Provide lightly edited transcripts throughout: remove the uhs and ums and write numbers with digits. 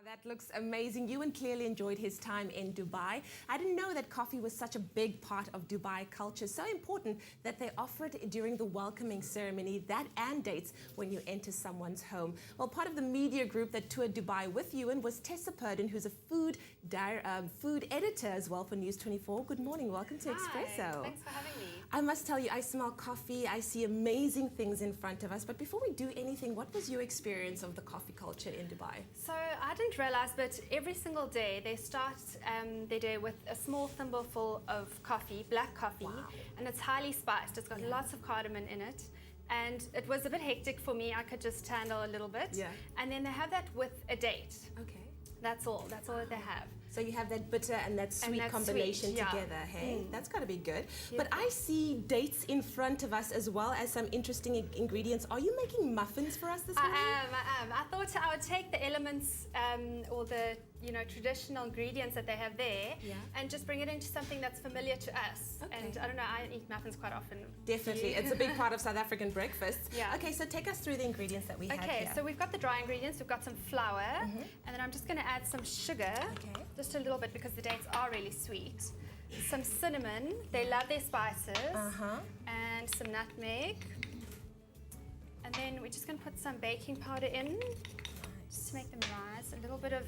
That looks amazing. Ewan clearly enjoyed his time in Dubai. I didn't know that coffee was such a big part of Dubai culture, so important that they offer it during the welcoming ceremony, that and dates when you enter someone's home. Well, part of the media group that toured Dubai with Ewan was Tessa, who's a food editor as well for News 24. Good morning, welcome to Expresso. Thanks for having me. I must tell you, I smell coffee, I see amazing things in front of us, but before we do anything, what was your experience of the coffee culture in Dubai? So I didn't realize, but every single day they start their day with a small thimbleful of coffee, black coffee, and it's highly spiced. It's got lots of cardamom in it. And it was a bit hectic for me. I could just handle a little bit. And then they have that with a date. Okay. That's all that they have. So you have that bitter and that sweet combination together, hey? That's got to be good. But I see dates in front of us as well as some interesting ingredients. Are you making muffins for us this morning? I am. I thought I would take the elements or the traditional ingredients that they have there and just bring it into something that's familiar to us. Okay. And I don't know, I eat muffins quite often. Definitely. It's a big part of South African breakfasts. Yeah. Okay, so take us through the ingredients that we have here. Okay, so we've got the dry ingredients. We've got some flour, and then I'm just going to add some sugar. Okay. Just a little bit because the dates are really sweet. Some cinnamon, they love their spices, and some nutmeg. And then we're just going to put some baking powder in, just to make them rise. A little bit of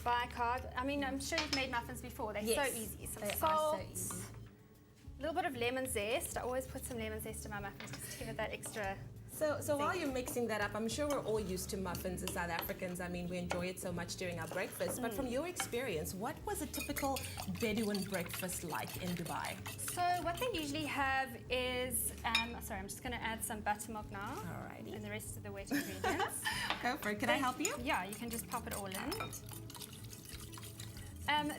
bicarb. I mean, I'm sure you've made muffins before. They're so easy. Some salt, a little bit of lemon zest. I always put some lemon zest in my muffins just to give it that extra. So while you're mixing that up, I'm sure we're all used to muffins as South Africans. I mean, we enjoy it so much during our breakfast. But from your experience, what was a typical Bedouin breakfast like in Dubai? So what they usually have is, sorry, I'm just going to add some buttermilk now. Alrighty. And the rest of the wet ingredients. Go for it. Can I help you? Yeah, you can just pop it all in.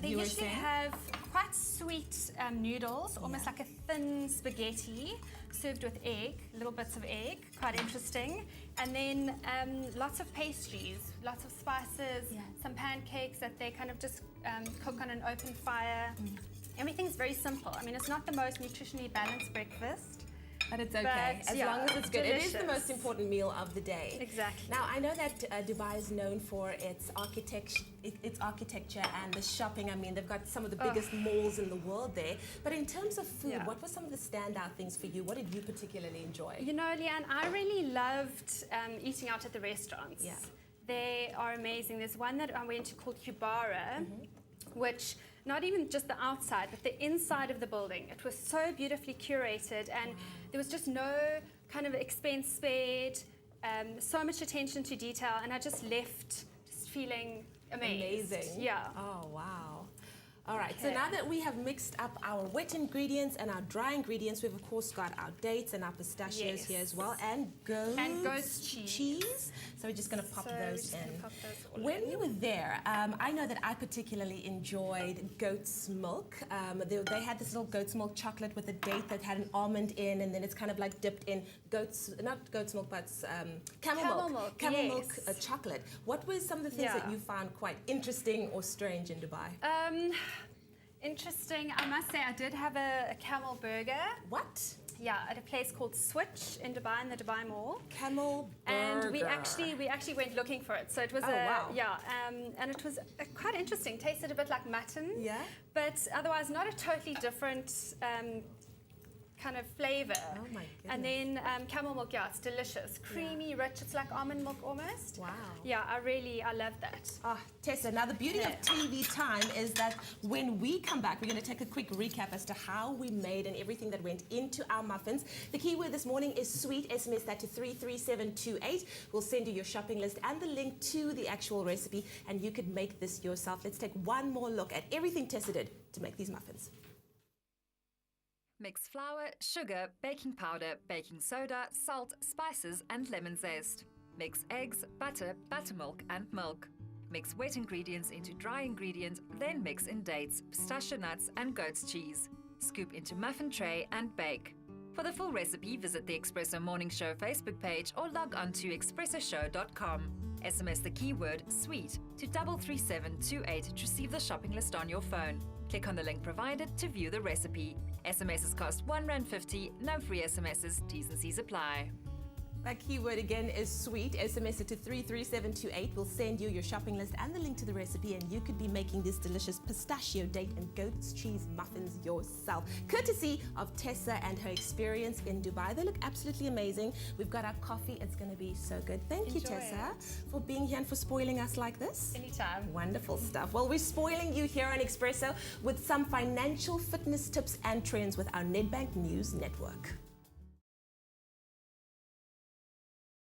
They usually have quite sweet noodles, almost like a thin spaghetti, served with egg, little bits of egg, quite interesting. And then lots of pastries, lots of spices, some pancakes that they kind of just cook on an open fire. Everything's very simple. I mean, it's not the most nutritionally balanced breakfast. But it's okay, as long as it's good. Delicious. It is the most important meal of the day. Exactly. Now, I know that Dubai is known for its architecture and the shopping. I mean, they've got some of the biggest malls in the world there. But in terms of food, what were some of the standout things for you? What did you particularly enjoy? You know, Leigh-anne, I really loved eating out at the restaurants. Yeah. They are amazing. There's one that I went to called Kubara, which not even just the outside, but the inside of the building. It was so beautifully curated, and there was just no kind of expense spared, so much attention to detail, and I just left just feeling amazed. Amazing. Yeah. Oh, wow. All right, so now that we have mixed up our wet ingredients and our dry ingredients, we've of course got our dates and our pistachios here as well, and goat's cheese. So we're just going to pop those in. When you were there, I know that I particularly enjoyed goat's milk. They had this little goat's milk chocolate with a date that had an almond in, and then it's kind of like dipped in not goat's milk, but camel milk. Camel milk chocolate. What were some of the things that you found quite interesting or strange in Dubai? Interesting. I must say I did have a camel burger. What? Yeah, at a place called Switch in Dubai, in the Dubai Mall. Camel burger. And we actually went looking for it. So it was and it was quite interesting. Tasted a bit like mutton. Yeah. But otherwise not a totally different kind of flavor. Oh my goodness. And then camel milk, it's delicious. Creamy, rich, it's like almond milk almost. Wow. Yeah, I love that. Tessa, now the beauty of TV time is that when we come back, we're going to take a quick recap as to how we made and everything that went into our muffins. The keyword this morning is sweet. SMS that to 33728. We'll send you your shopping list and the link to the actual recipe, and you could make this yourself. Let's take one more look at everything Tessa did to make these muffins. Mix flour, sugar, baking powder, baking soda, salt, spices and lemon zest. Mix eggs, butter, buttermilk and milk. Mix wet ingredients into dry ingredients, then mix in dates, pistachio nuts and goat's cheese. Scoop into muffin tray and bake. For the full recipe, visit the Expresso Morning Show Facebook page or log on to expressoshow.com. SMS the keyword SWEET to 33728 to receive the shopping list on your phone. Click on the link provided to view the recipe. SMSs cost R1.50, no free SMSs, T's and C's apply. That keyword again is sweet. SMS it to 33728. We'll send you your shopping list and the link to the recipe, and you could be making these delicious pistachio, date and goat's cheese muffins yourself. Courtesy of Tessa and her experience in Dubai. They look absolutely amazing. We've got our coffee. It's going to be so good. Thank you, Tessa, for being here and for spoiling us like this. Anytime. Wonderful stuff. Well, we're spoiling you here on Expresso with some financial fitness tips and trends with our Nedbank News Network.